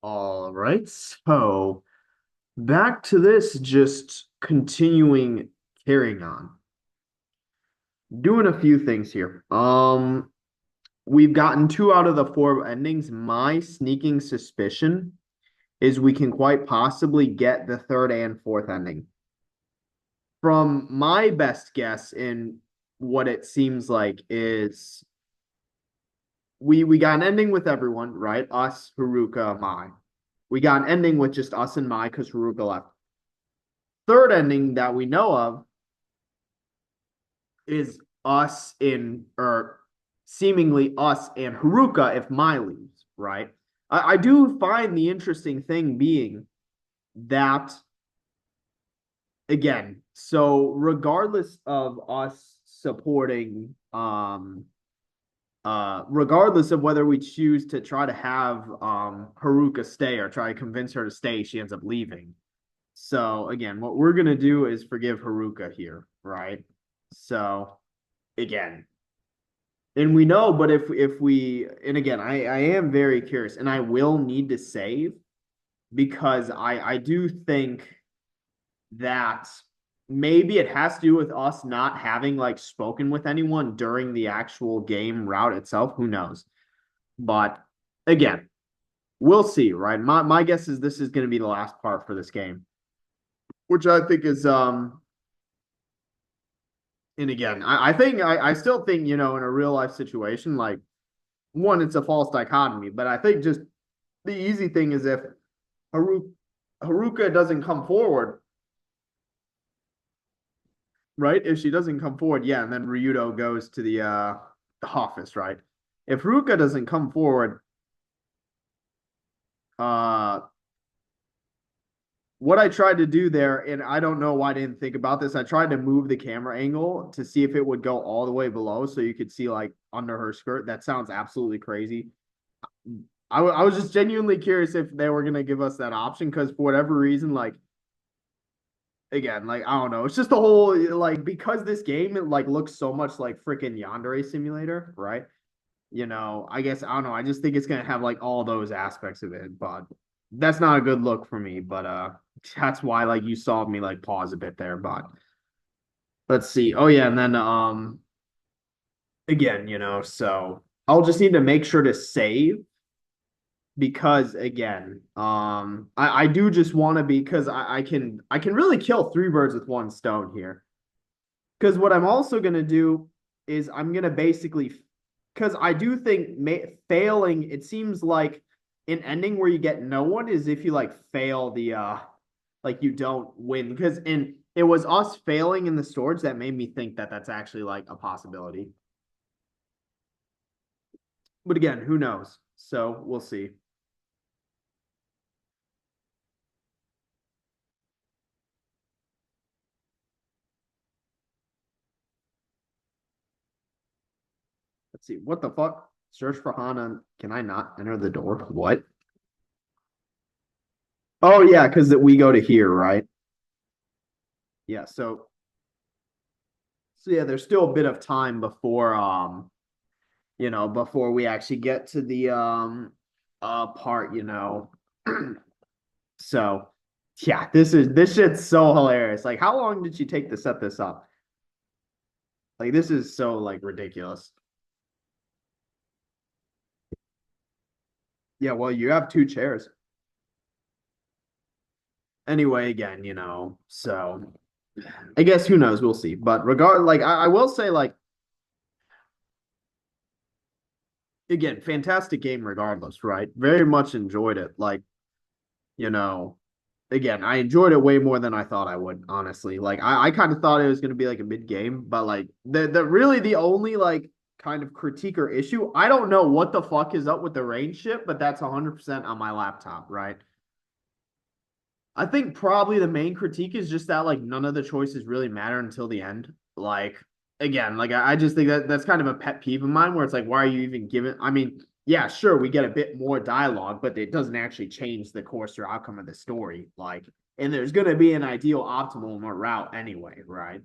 All right, so back to this, just continuing carrying on. Doing a few things here. We've gotten two out of the four endings. My sneaking suspicion is we can quite possibly get the third and fourth ending. From my best guess in what it seems like is we got an ending with everyone, right? Us, Haruka, Mai. We got an ending with just us and Mai because Haruka left. Third ending that we know of is us in or seemingly us and Haruka if Mai leaves, right? I do find the interesting thing being that again, so regardless of us supporting regardless of whether we choose to try to have Haruka stay or try to convince her to stay, she ends up leaving. So again, what we're gonna do is forgive Haruka here, right? So again, and we know, but if we and again, I am very curious, and I will need to save because I do think that maybe it has to do with us not having like spoken with anyone during the actual game route itself. Who knows? But again, we'll see, right? My guess is this is going to be the last part for this game, which I think is and again, I think I still think, in a real life situation, like one, it's a false dichotomy, but I think just the easy thing is if Haruka doesn't come forward, right? If she doesn't come forward, yeah, and then Ryudo goes to the office, right? If Haruka doesn't come forward, uh what I tried to do there, and I don't know why I didn't think about this. I tried to move the camera angle to see if it would go all the way below so you could see like under her skirt. That sounds absolutely crazy. I was just genuinely curious if they were gonna give us that option because for whatever reason, like again, like I don't know, it's just the whole like because this game it like looks so much like freaking Yandere Simulator, right? I guess I don't know. I just think it's gonna have like all those aspects of it, but that's not a good look for me. But that's why like you saw me like pause a bit there. But let's see. Oh yeah, and then again, so I'll just need to make sure to save because again, I do just want to be because I can really kill three birds with one stone here. Because what I'm also gonna do is I'm gonna basically because I do think failing. It seems like an ending where you get no one is if you like fail the like you don't win because and it was us failing in the storage that made me think that that's actually like a possibility. But again, who knows? So we'll see. Let's see. What the fuck? Search for Hana. Can I not enter the door? What? Oh yeah, because we go to here, right? Yeah. So yeah, there's still a bit of time before before we actually get to the part. So yeah, this shit's so hilarious. Like, how long did she take to set this up? Like, this is so like ridiculous. Yeah, well, you have two chairs. Anyway, again, so I guess who knows, we'll see. But like I will say, like, again, fantastic game regardless, right? Very much enjoyed it. Like, you know, again, I enjoyed it way more than I thought I would, honestly. Like I kind of thought it was gonna be like a mid game, but like the really the only like kind of critique or issue, I don't know what the fuck is up with the range ship, but that's 100% on my laptop, right? I think probably the main critique is just that like none of the choices really matter until the end. Like again, like I just think that that's kind of a pet peeve of mine where it's like, why are you even giving? I mean, yeah, sure, we get a bit more dialogue, but it doesn't actually change the course or outcome of the story. Like, and there's gonna be an ideal optimal route anyway, right?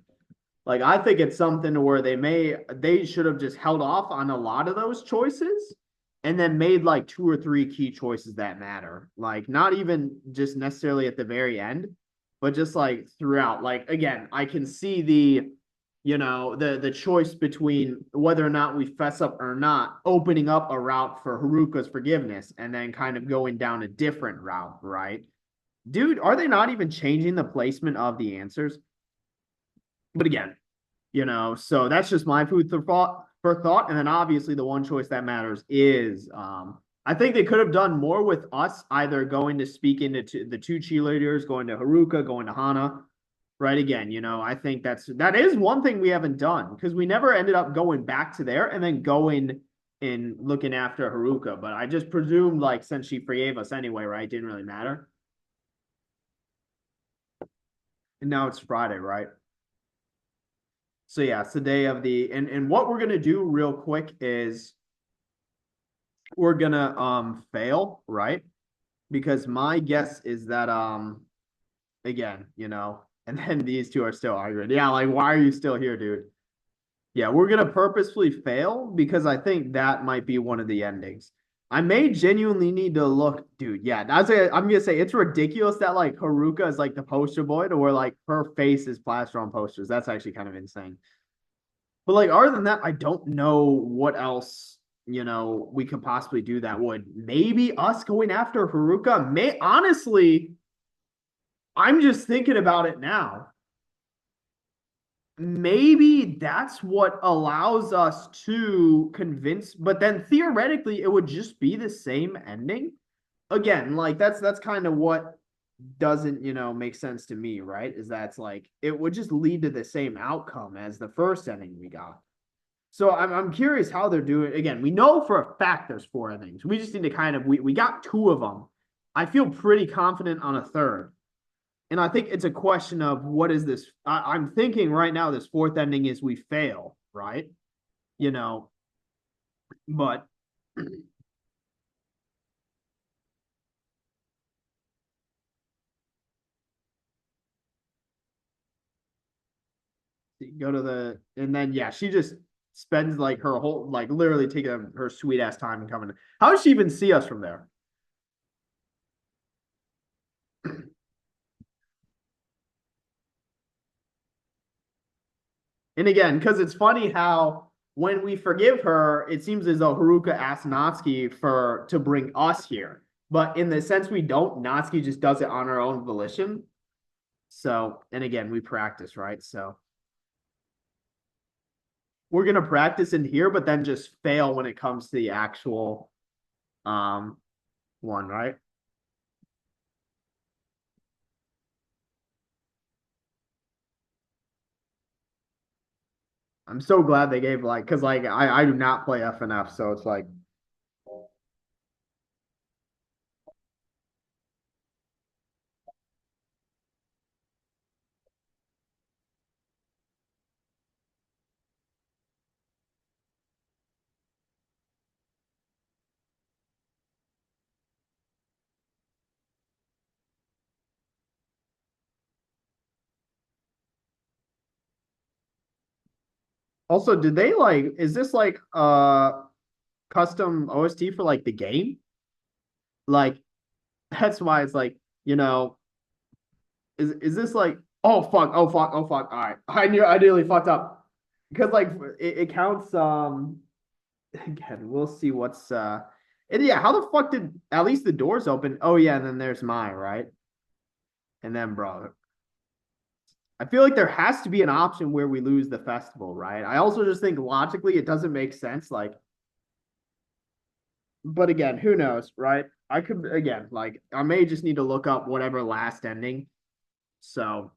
Like I think it's something where they should have just held off on a lot of those choices and then made like two or three key choices that matter. Like not even just necessarily at the very end, but just like throughout. Like again, I can see the choice between whether or not we fess up or not, opening up a route for Haruka's forgiveness and then kind of going down a different route, right? Dude, are they not even changing the placement of the answers? But again, so that's just my food for thought. And then obviously the one choice that matters is I think they could have done more with us either going to speak into the two cheerleaders, going to Haruka, going to Hana. Right again, I think that is one thing we haven't done because we never ended up going back to there and then going and looking after Haruka. But I just presumed like since she forgave us anyway, right? It didn't really matter. And now it's Friday, right? So yeah, it's the day of the and what we're gonna do real quick is we're gonna fail, right? Because my guess is that again, and then these two are still arguing. Yeah, like why are you still here, dude? Yeah, we're gonna purposefully fail because I think that might be one of the endings. I may genuinely need to look, dude. Yeah, I'm gonna say it's ridiculous that like Haruka is like the poster boy to where like her face is plastered on posters. That's actually kind of insane. But like other than that, I don't know what else we could possibly do that would maybe us going after Haruka. May honestly, I'm just thinking about it now. Maybe that's what allows us to convince, but then theoretically it would just be the same ending. Again, like that's kind of what doesn't, make sense to me, right? Is that's like it would just lead to the same outcome as the first ending we got. So I'm curious how they're doing. Again, we know for a fact there's four endings. We just need to kind of we got two of them. I feel pretty confident on a third. And I think it's a question of what is this? I'm thinking right now this fourth ending is we fail, right? You know, but go to the and then yeah, she just spends like her whole like literally taking her sweet ass time and coming. How does she even see us from there? And again, because it's funny how when we forgive her, it seems as though Haruka asked Natsuki for to bring us here. But in the sense we don't, Natsuki just does it on her own volition. So, and again, we practice, right? So we're gonna practice in here, but then just fail when it comes to the actual um one, right? I'm so glad they gave like because like I do not play FNF, so it's like also did they like is this like custom OST for like the game? Like that's why it's like, is this like oh fuck. All right. I nearly fucked up. Because like it counts again, we'll see what's and yeah, how the fuck did at least the doors open? Oh yeah, and then there's mine, right? And then bro, I feel like there has to be an option where we lose the festival, right? I also just think logically it doesn't make sense. Like, but again, who knows, right? I could again, like I may just need to look up whatever last ending. So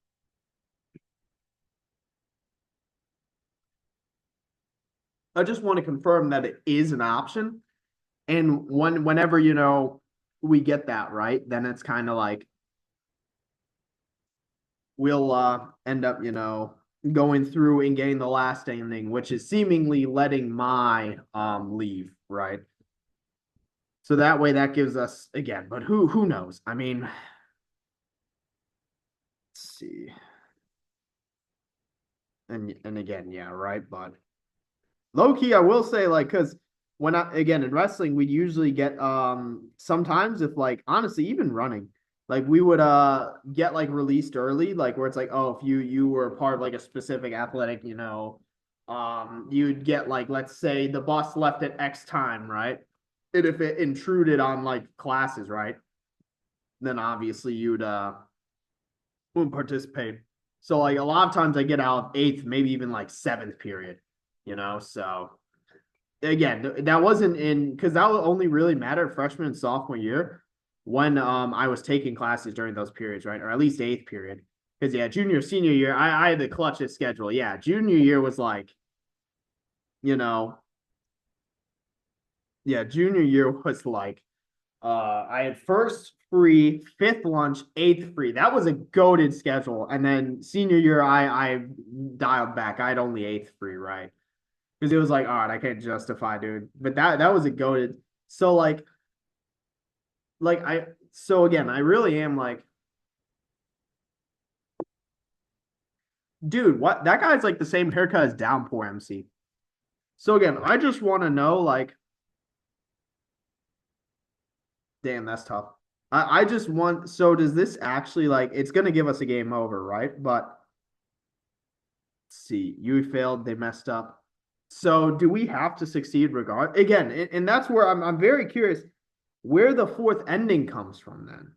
I just want to confirm that it is an option. And whenever, we get that, right, then it's kind of like we'll end up, going through and getting the last ending, which is seemingly letting my leave, right? So that way that gives us again, but who knows? I mean, let's see. And again, yeah, right. But low key, I will say, like, because when I again in wrestling, we'd usually get sometimes if like honestly, even running, like we would get like released early, like where it's like, oh, if you were part of like a specific athletic, you'd get like let's say the bus left at X time, right? And if it intruded on like classes, right? Then obviously you'd wouldn't participate. So like a lot of times I get out eighth, maybe even like seventh period, so again, that wasn't in because that only really mattered freshman and sophomore year when I was taking classes during those periods, right? Or at least eighth period. Because yeah, junior, senior year, I had the clutchest schedule. Yeah, junior year was like, you know, yeah, junior year was like I had first free, fifth lunch, eighth free. That was a goaded schedule. And then senior year, I dialed back. I had only eighth free, right? Because it was like, all right, I can't justify, dude. But that was a goaded. So so again, I really am like, dude, what that guy's like the same haircut as Downpour MC. So again, I just want to know, like, damn, that's tough. I just want so does this actually like it's gonna give us a game over, right? But let's see, you failed, they messed up. So do we have to succeed regard again? And that's where I'm very curious where the fourth ending comes from then.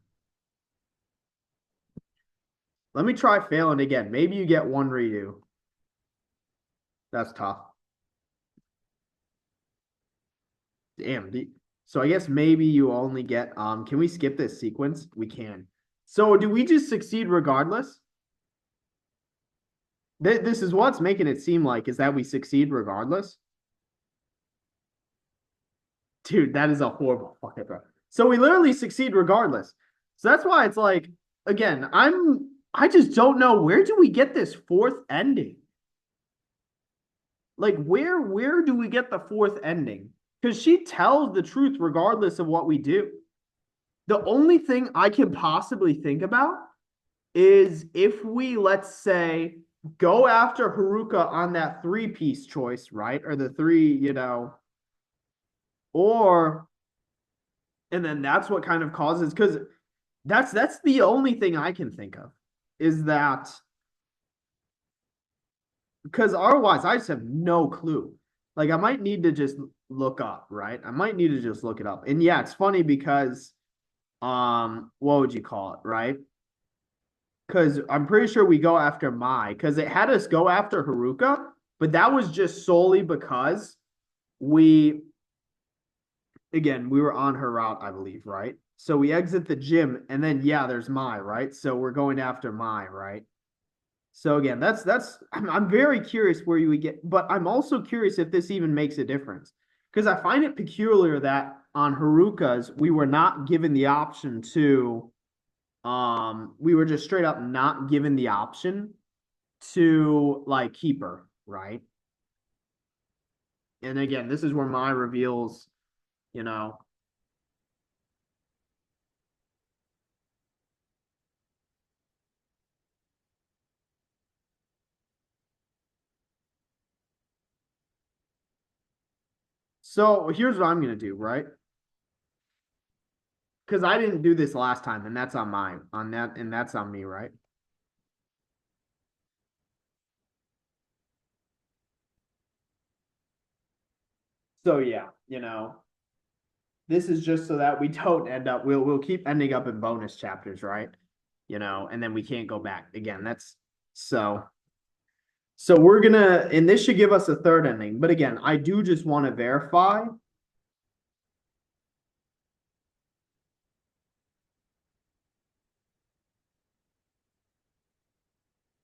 Let me try failing again. Maybe you get one redo. That's tough. Damn. So I guess maybe you only get can we skip this sequence? We can. So do we just succeed regardless? This is what's making it seem like is that we succeed regardless. Dude, that is a horrible fucking throw. So we literally succeed regardless. So that's why it's like again, I just don't know where do we get this fourth ending? Like where do we get the fourth ending? Because she tells the truth regardless of what we do. The only thing I can possibly think about is if we, let's say, go after Haruka on that three-piece choice, right? Or the three, or and then that's what kind of causes because that's the only thing I can think of is that because otherwise I just have no clue. Like I might need to just look up, right? I might need to just look it up. And yeah, it's funny because what would you call it, right? Because I'm pretty sure we go after Mai because it had us go after Haruka, but that was just solely because we again we were on her route, I believe, right? So we exit the gym and then yeah, there's Mai, right? So we're going after Mai, right? So again, that's I'm very curious where you would get, but I'm also curious if this even makes a difference because I find it peculiar that on Haruka's we were not given the option to we were just straight up not given the option to like keep her, right? And again, this is where my reveals, you know. So here's what I'm gonna do, right? Because I didn't do this last time, and that's on mine, on that, and that's on me, right? So yeah, this is just so that we don't end up we'll keep ending up in bonus chapters, right? And then we can't go back again. That's so we're gonna and this should give us a third ending. But again, I do just want to verify.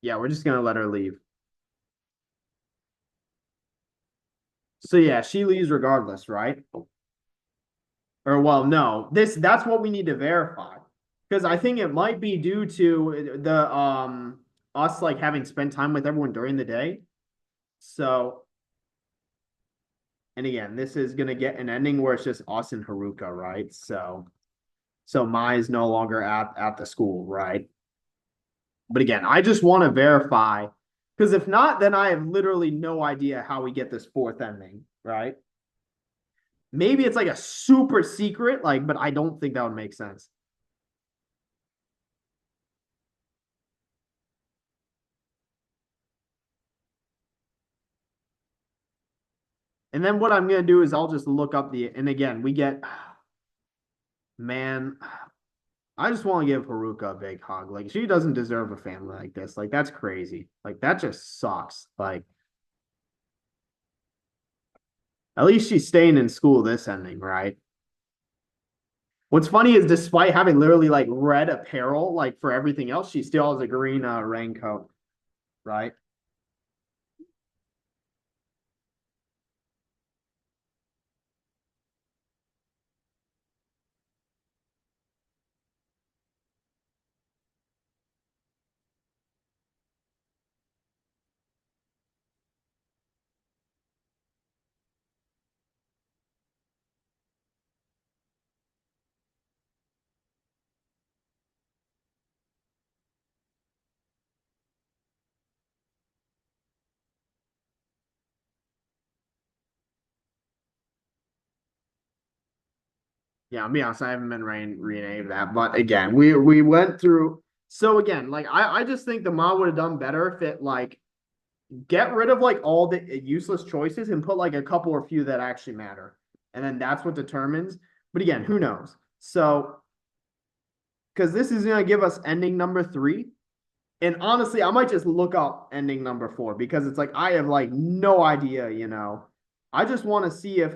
Yeah, we're just gonna let her leave. So yeah, she leaves regardless, right? Or well, no, that's what we need to verify. Because I think it might be due to the us like having spent time with everyone during the day. So and again, this is gonna get an ending where it's just us and Haruka, right? So Mai is no longer at the school, right? But again, I just want to verify because if not, then I have literally no idea how we get this fourth ending, right? Maybe it's like a super secret, like, but I don't think that would make sense. And then what I'm gonna do is I'll just look up the and again we get man, I just want to give Haruka a big hug. Like she doesn't deserve a family like this. Like that's crazy. Like that just sucks. Like at least she's staying in school this ending, right? What's funny is despite having literally like red apparel, like for everything else, she still has a green raincoat, right? Yeah, I'll be honest, I haven't been reading any of that. But again, we went through so again, like I just think the mom would have done better if it like get rid of like all the useless choices and put like a couple or few that actually matter. And then that's what determines. But again, who knows? So because this is gonna give us ending number three. And honestly, I might just look up ending number four because it's like I have like no idea, you know. I just want to see if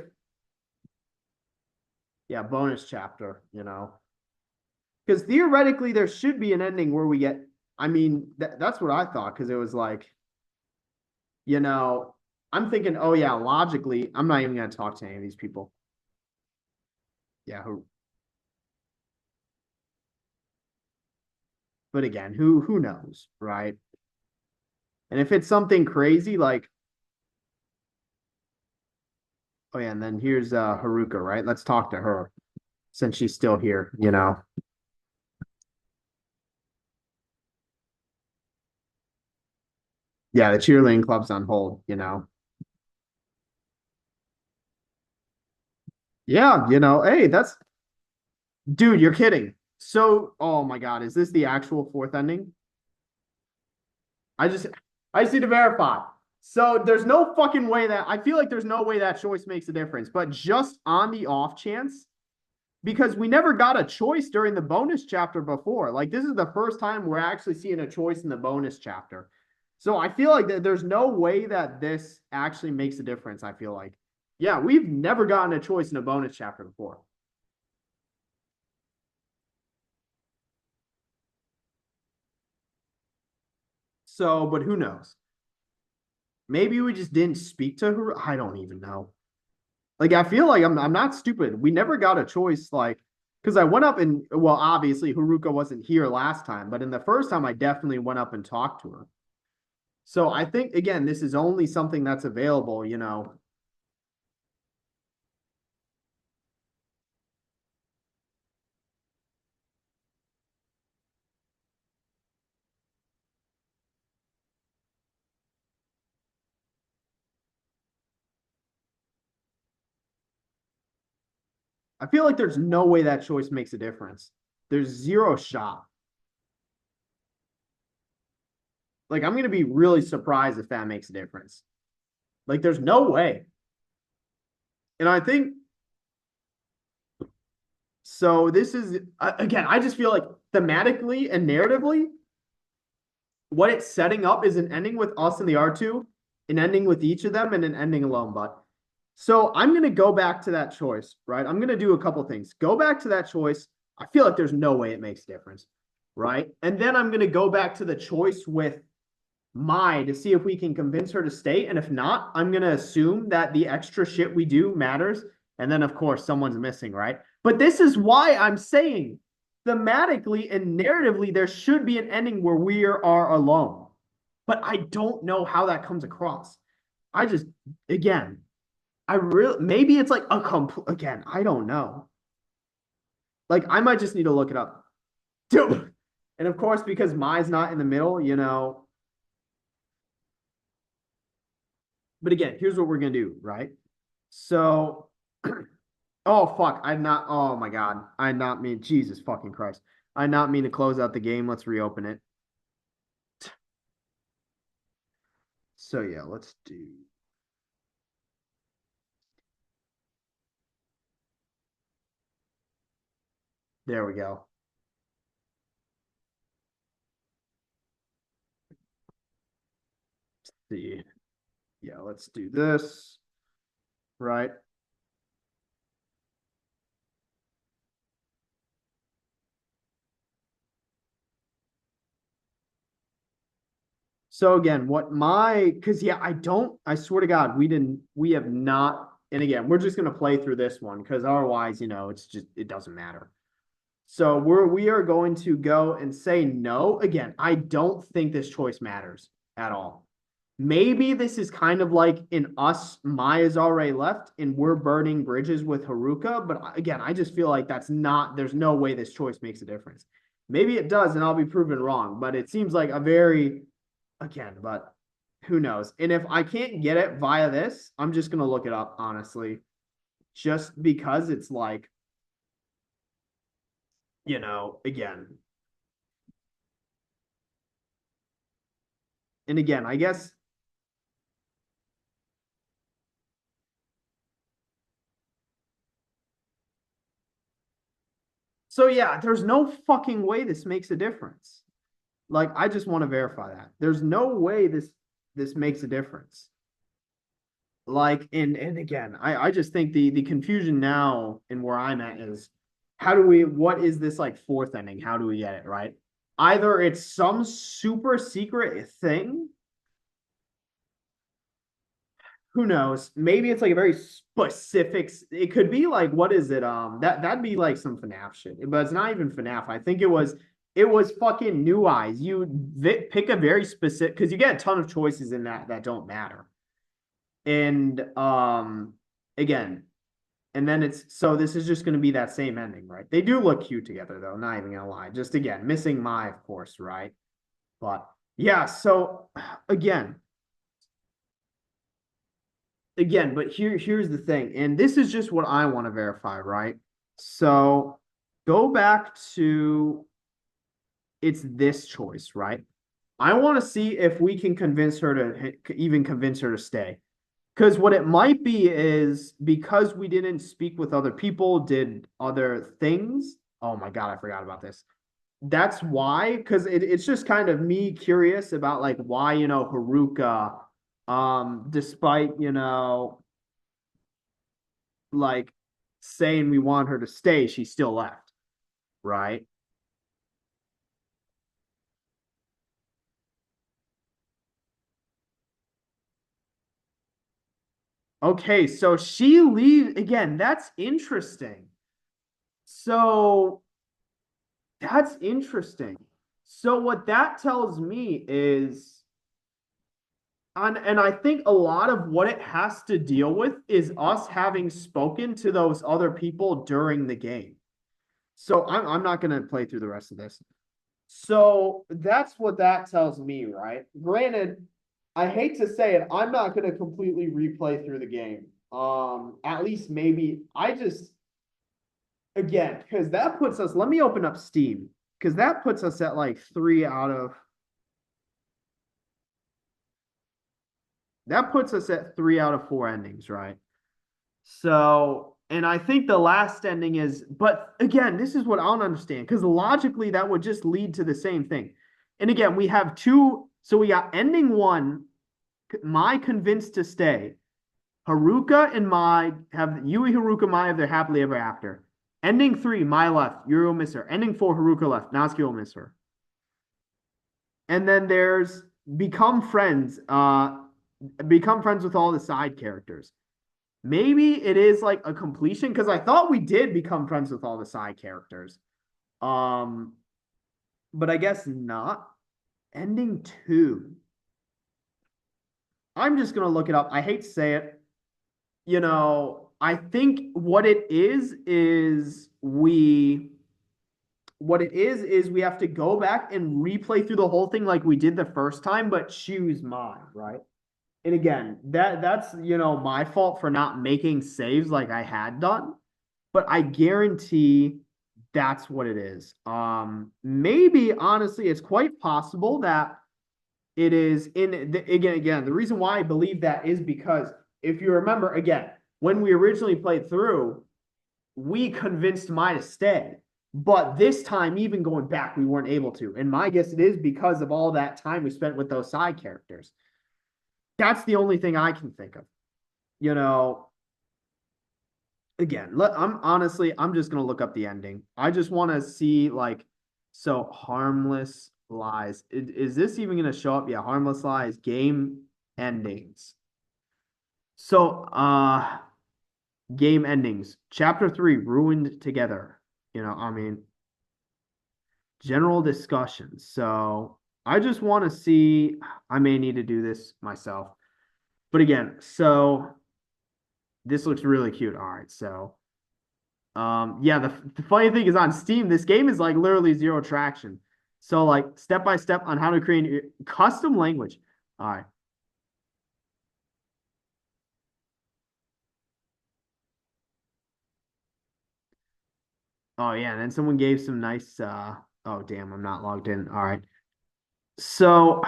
yeah, bonus chapter, you know. Because theoretically there should be an ending where we get I mean, that's what I thought because it was like, you know, I'm thinking, oh yeah, logically, I'm not even gonna talk to any of these people. Yeah, but again, who knows, right? And if it's something crazy like, oh yeah, and then here's Haruka, right? Let's talk to her since she's still here, you know. Yeah, the cheerleading club's on hold, you know. Yeah, you know, hey, that's dude, you're kidding. So, oh my God, is this the actual fourth ending? I just I just need to verify. So there's no fucking way that I feel like there's no way that choice makes a difference, but just on the off chance, because we never got a choice during the bonus chapter before. Like this is the first time we're actually seeing a choice in the bonus chapter. So I feel like there's no way that this actually makes a difference. I feel like, yeah, we've never gotten a choice in a bonus chapter before. So, but who knows? Maybe we just didn't speak to her. I don't even know. Like I feel like I'm not stupid. We never got a choice like because I went up and well, obviously Haruka wasn't here last time, but in the first time I definitely went up and talked to her. So I think again, this is only something that's available, you know. I feel like there's no way that choice makes a difference. There's zero shot. Like I'm gonna be really surprised if that makes a difference. Like there's no way. And I think so. This is again. I just feel like thematically and narratively, what it's setting up is an ending with us and the R2, an ending with each of them, and an ending alone. But so I'm gonna go back to that choice, right? I'm gonna do a couple things. Go back to that choice. I feel like there's no way it makes a difference, right? And then I'm gonna go back to the choice with Mai to see if we can convince her to stay. And if not, I'm gonna assume that the extra shit we do matters. And then of course someone's missing, right? But this is why I'm saying thematically and narratively, there should be an ending where we are alone. But I don't know how that comes across. I just, again, I really, maybe it's like a complete, again, I don't know. Like, I might just need to look it up. Dude. And of course, because Mai's not in the middle, you know. But again, here's what we're going to do, right? So Oh fuck. I not oh my god. I not mean Jesus fucking Christ. I not mean to close out the game. Let's reopen it. So yeah, let's do there we go. See. Yeah, let's do this. Right. So again, what my because yeah, I swear to God, we have not, and again, we're just gonna play through this one because otherwise, it's just it doesn't matter. So we are going to go and say no. Again, I don't think this choice matters at all. Maybe this is kind of like in us, Maya's already left, and we're burning bridges with Haruka. But again, I just feel like there's no way this choice makes a difference. Maybe it does, and I'll be proven wrong. But it seems like a very, again, but who knows? And if I can't get it via this, I'm just gonna look it up, honestly, just because it's like, again, and again, I guess. So yeah, there's no fucking way this makes a difference. Like, I just want to verify that. There's no way this makes a difference. Like, and again, I just think the confusion now and where I'm at is what is this like fourth ending? How do we get it, right? Either it's some super secret thing, who knows? Maybe it's like a very specific. It could be like, what is it? That'd be like some FNAF shit, but it's not even FNAF. I think it was fucking New Eyes. You pick a very specific because you get a ton of choices in that don't matter. And again, and then it's so this is just going to be that same ending, right? They do look cute together though. Not even gonna lie. Just again, missing my, of course, right? But yeah. So again, but here's the thing, and this is just what I want to verify, right? So go back to it's this choice, right? I want to see if we can convince her to even convince her to stay. Because what it might be is because we didn't speak with other people, did other things. Oh my God, I forgot about this. That's why, because it's just kind of me curious about like why, Haruka, despite, like saying we want her to stay, she still left, right? Okay, so she leaves again. That's interesting. So that's interesting. So what that tells me is, and I think a lot of what it has to deal with is us having spoken to those other people during the game. So I'm not going to play through the rest of this. So that's what that tells me, right? Granted, I hate to say it, I'm not going to completely replay through the game. At least maybe I just again because that puts us. Let me open up Steam because that puts us at like that puts us at 3 out of 4 endings, right? So, and I think the last ending is, but again, this is what I don't understand because logically that would just lead to the same thing. And again, we have two. So we got ending one, Mai convinced to stay. Haruka and Mai have Yui, Haruka, Mai have their happily ever after. Ending three, Mai left. Yuri will miss her. Ending four, Haruka left. Natsuki will miss her. And then there's become friends. Become friends with all the side characters. Maybe it is like a completion because I thought we did become friends with all the side characters. Um, but I guess not. Ending two. I'm just gonna look it up. I hate to say it. I think what it is we have to go back and replay through the whole thing like we did the first time, but choose mine, right? And again, that's my fault for not making saves like I had done. but I guarantee that's what it is. Maybe honestly, it's quite possible that it is in the, again. The reason why I believe that is because if you remember again, when we originally played through, we convinced Mai to stay. But this time, even going back, we weren't able to. And my guess it is because of all that time we spent with those side characters. That's the only thing I can think of. You know, again, I'm honestly, I'm just gonna look up the ending. I just want to see like, so harmless lies. Is this even gonna show up? Yeah, harmless lies, game endings. So, game endings. Chapter 3, ruined together. I mean, general discussions. So I just want to see. I may need to do this myself, but again, so this looks really cute. All right, so yeah, the funny thing is on Steam, this game is like literally zero traction. So like step by step on how to create custom language. All right. Oh yeah, and then someone gave some nice oh damn, I'm not logged in. All right. So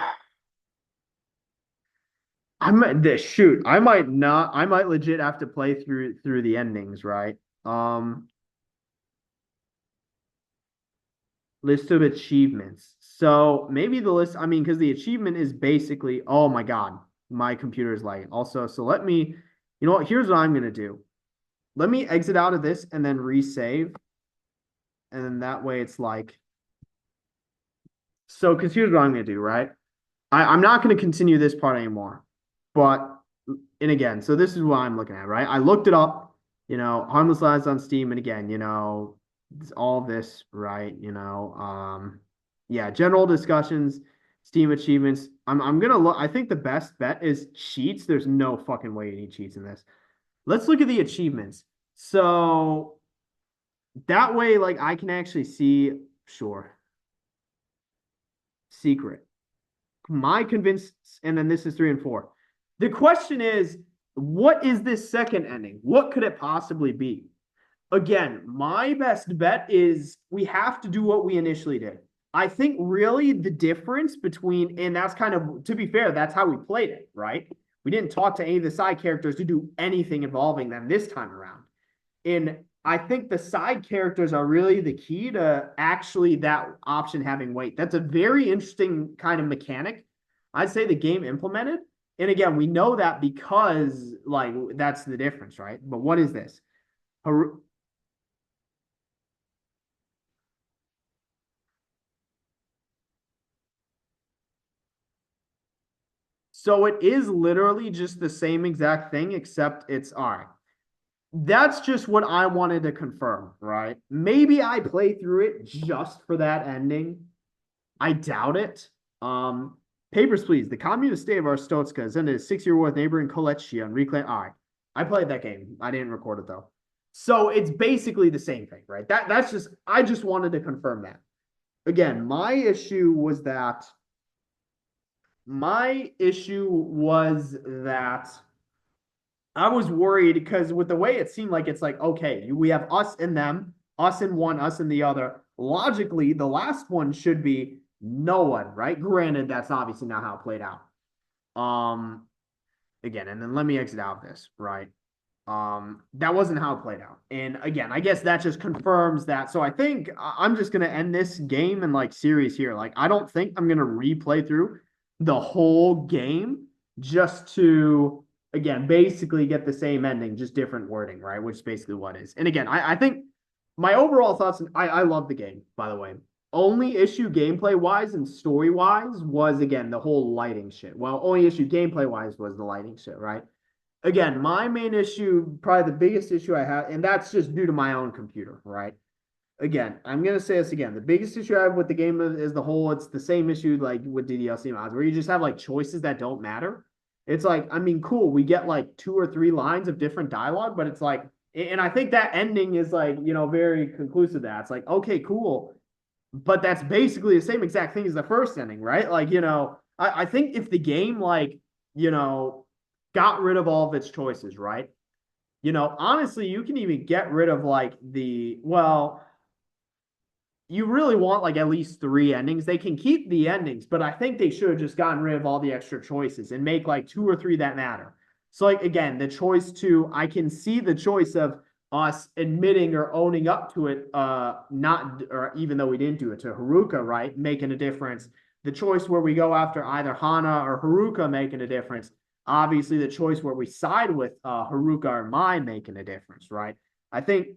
I might this shoot. I might not. I might legit have to play through the endings, right? List of achievements. So maybe the list. I mean, because the achievement is basically. Oh my god, my computer is lagging. Also, so let me. You know what? Here's what I'm gonna do. Let me exit out of this and then resave, and then that way it's like. So, because here's what I'm gonna do, right? I'm not going to continue this part anymore. But, and again, so this is what I'm looking at, right? I looked it up, Harmless Lads on Steam. And again, all this, right? Yeah, general discussions, Steam achievements. I'm going to look. I think the best bet is cheats. There's no fucking way you need cheats in this. Let's look at the achievements. So that way, like, I can actually see, sure, secret my convinced, and then this is 3 and 4. The question is, what is this second ending? What could it possibly be? Again, my best bet is we have to do what we initially did. I think really the difference between, and that's kind of, to be fair, that's how we played it, right? We didn't talk to any of the side characters to do anything involving them this time around. And I think the side characters are really the key to actually that option having weight. That's a very interesting kind of mechanic. I'd say the game implemented. And again, we know that because like that's the difference, right? But what is this? So it is literally just the same exact thing, except it's all right. That's just what I wanted to confirm, right? Maybe I play through it just for that ending. I doubt it. Um, Papers, Please. The communist state of Arstotzka is ended a 6-year war with neighboring Kolechia and reclaim. All right. I played that game. I didn't record it though. So it's basically the same thing, right? That's just I just wanted to confirm that. Again, my issue was that I was worried because with the way it seemed like it's like, okay, we have us and them, us and one, us and the other. Logically, the last one should be no one, right? Granted, that's obviously not how it played out. Um, Again, and then let me exit out this, right? That wasn't how it played out. And again, I guess that just confirms that. So I think I'm just gonna end this game and like series here. Like, I don't think I'm gonna replay through the whole game just to again basically get the same ending, just different wording, right? Which is basically what it is. And again, I think my overall thoughts, I love the game, by the way. Only issue gameplay wise and story wise was again the whole lighting shit. Well, only issue gameplay wise was the lighting shit, right? Again, my main issue, probably the biggest issue I have, and that's just due to my own computer, right? Again, I'm gonna say this again. The biggest issue I have with the game is the whole. It's the same issue like with DDLC mods, where you just have like choices that don't matter. It's like, I mean, cool. We get like 2 or 3 lines of different dialogue, but it's like, and I think that ending is like, very conclusive. To that it's like, okay, cool, but that's basically the same exact thing as the first ending, right? Like, I think if the game like, you know, got rid of all of its choices, right? Honestly, you can even get rid of like well, you really want like at least three endings. They can keep the endings, but I think they should have just gotten rid of all the extra choices and make like two or three that matter. So like again, the choice to I can see the choice of us admitting or owning up to it, not or even though we didn't do it to Haruka, right? Making a difference. The choice where we go after either Hana or Haruka making a difference. Obviously, the choice where we side with Haruka or Mai making a difference, right? I think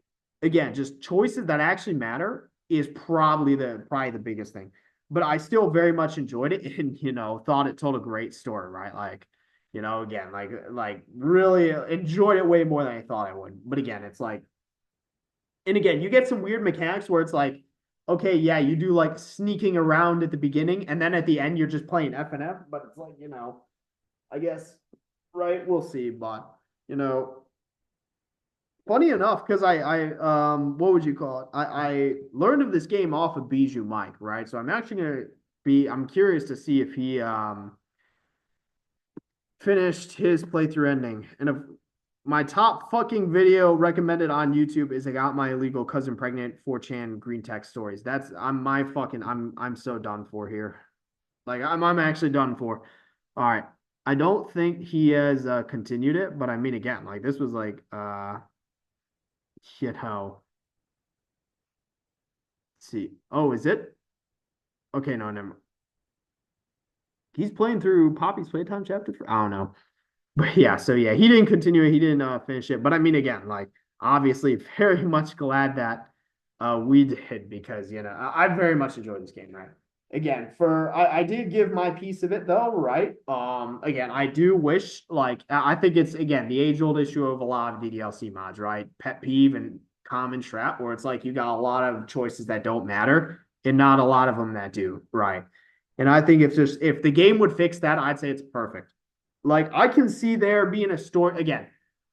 again, just choices that actually matter is probably the biggest thing. But I still very much enjoyed it and thought it told a great story, right? Like, again, like really enjoyed it way more than I thought I would. But again, it's like, and again, you get some weird mechanics where it's like, okay, yeah, you do like sneaking around at the beginning, and then at the end you're just playing F and F, but it's like, I guess, right? We'll see. But you know, funny enough, because what would you call it? I learned of this game off of Bijou Mike, right? So I'm actually gonna I'm curious to see if he finished his playthrough ending. And if my top fucking video recommended on YouTube is I got my illegal cousin pregnant 4chan green text stories. That's I'm so done for here. Like I'm actually done for. All right. I don't think he has continued it, but I mean again, like this was like you know see. Oh, is it? Okay, no, never. He's playing through Poppy's Playtime chapter 3. I don't know. But yeah, so yeah, he didn't continue it. He didn't finish it. But I mean, again, like obviously, very much glad that we did because I very much enjoyed this game. Right. Again, I did give my piece of it though. Right. Again, I do wish like I think it's again the age old issue of a lot of DDLC mods. Right. Pet peeve and common trap where it's like you got a lot of choices that don't matter and not a lot of them that do. Right. And I think if the game would fix that, I'd say it's perfect. Like I can see there being a story again.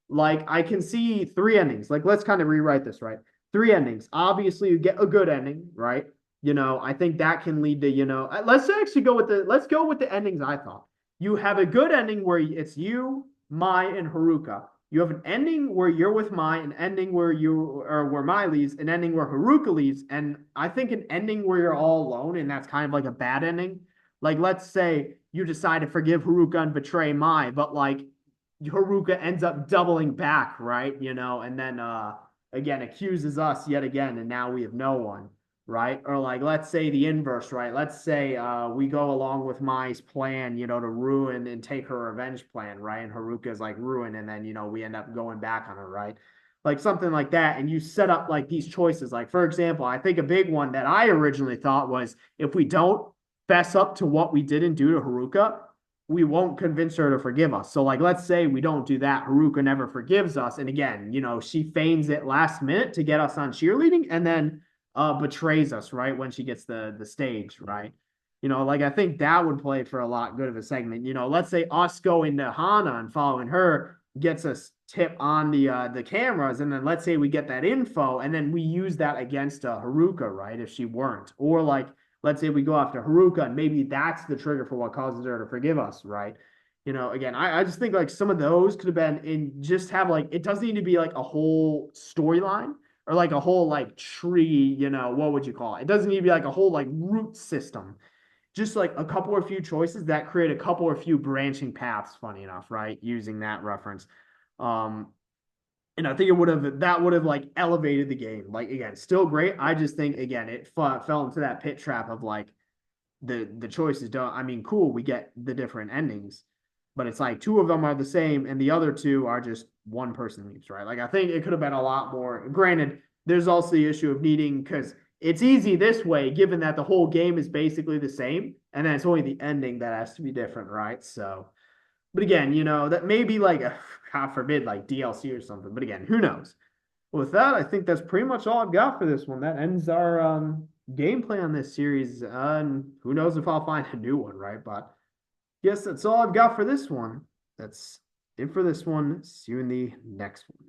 Like I can see three endings. Like let's kind of rewrite this, right? Three endings. Obviously, you get a good ending, right? I think that can lead to, let's actually let's go with the endings I thought. You have a good ending where it's you, Mai, and Haruka. You have an ending where you're with Mai, an ending where where Mai leaves, an ending where Haruka leaves, and I think an ending where you're all alone, and that's kind of like a bad ending. Like, let's say you decide to forgive Haruka and betray Mai, but like Haruka ends up doubling back, right? And then again accuses us yet again, and now we have no one, right? Or like let's say the inverse, right? Let's say we go along with Mai's plan, to ruin and take her revenge plan, right? And Haruka's like ruined, and then we end up going back on her, right? Like something like that, and you set up like these choices. Like for example, I think a big one that I originally thought was if we don't fess up to what we didn't do to Haruka, we won't convince her to forgive us. So, like, let's say we don't do that. Haruka never forgives us. And again, she feigns it last minute to get us on cheerleading and then betrays us, right? When she gets the stage, right? Like I think that would play for a lot good of a segment. Let's say us going to Hana and following her gets us tip on the cameras, and then let's say we get that info, and then we use that against Haruka, right? If she weren't, or like let's say we go after Haruka, and maybe that's the trigger for what causes her to forgive us, right? Again, I just think like some of those could have been in just have like it doesn't need to be like a whole storyline or like a whole like tree, what would you call it? It doesn't need to be like a whole like root system. Just like a couple or few choices that create a couple or few branching paths, funny enough, right? Using that reference. Um, and I think would have like elevated the game. Like again, still great. I just think again it fell into that pit trap of like the choices don't. I mean, cool, we get the different endings, but it's like two of them are the same, and the other two are just one person leaves, right? Like I think it could have been a lot more. Granted, there's also the issue of needing because it's easy this way, given that the whole game is basically the same, and then it's only the ending that has to be different, right? So but again, that may be like a God forbid, like DLC or something. But again, who knows? With that, I think that's pretty much all I've got for this one. That ends our gameplay on this series. And who knows if I'll find a new one, right? But yes, that's all I've got for this one. That's it for this one. See you in the next one.